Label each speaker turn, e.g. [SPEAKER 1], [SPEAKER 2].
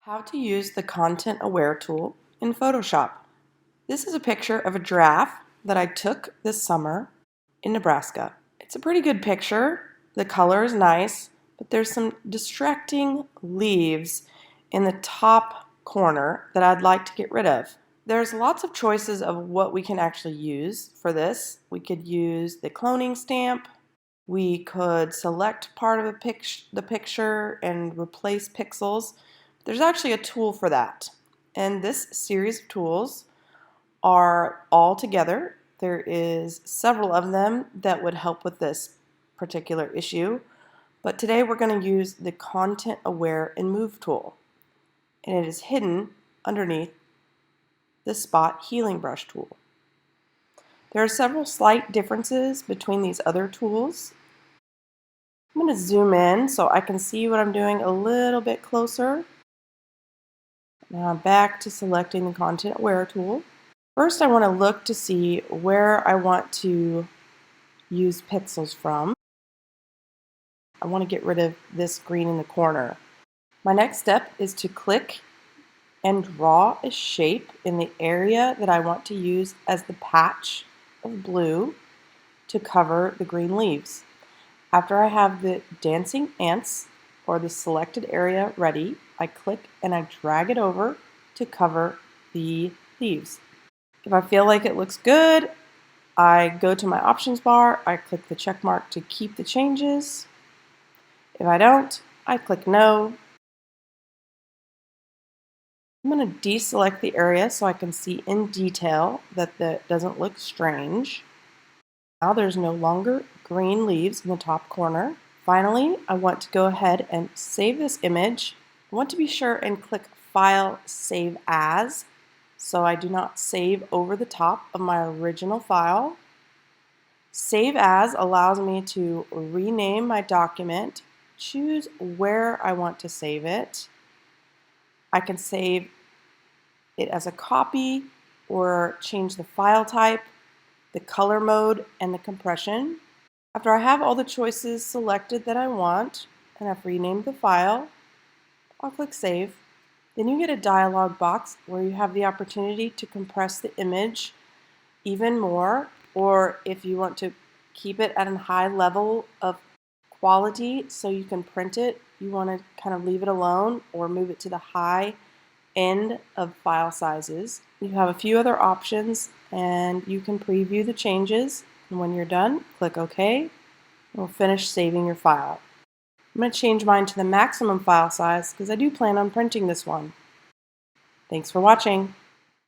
[SPEAKER 1] How to use the Content Aware tool in Photoshop. This is a picture of a giraffe that I took this summer in Nebraska. It's a pretty good picture. The color is nice, but there's some distracting leaves in the top corner that I'd like to get rid of. There's lots of choices of what we can actually use for this. We could use the cloning stamp. We could select part of the picture and replace pixels. There's actually a tool for that. And this series of tools are all together. There is several of them that would help with this particular issue. But today we're going to use the Content Aware and Move tool. And it is hidden underneath the Spot Healing Brush tool. There are several slight differences between these other tools. I'm going to zoom in so I can see what I'm doing a little bit closer. Now I'm back to selecting the Content Aware tool. First, I want to look to see where I want to use pixels from. I want to get rid of this green in the corner. My next step is to click and draw a shape in the area that I want to use as the patch of blue to cover the green leaves. After I have the dancing ants or the selected area ready, I click and I drag it over to cover the leaves. If I feel like it looks good, I go to my options bar, I click the check mark to keep the changes. If I don't, I click no. I'm going to deselect the area so I can see in detail that that doesn't look strange. Now there's no longer green leaves in the top corner. Finally, I want to go ahead and save this image. I want to be sure and click File, Save As, so I do not save over the top of my original file. Save As allows me to rename my document, choose where I want to save it. I can save it as a copy or change the file type, the color mode, and the compression. After I have all the choices selected that I want, and I've renamed the file, I'll click Save. Then you get a dialog box where you have the opportunity to compress the image even more, or if you want to keep it at a high level of quality so you can print it, you want to kind of leave it alone or move it to the high end of file sizes. You have a few other options and you can preview the changes. And when you're done, click OK and we'll finish saving your file. I'm going to change mine to the maximum file size because I do plan on printing this one. Thanks for watching.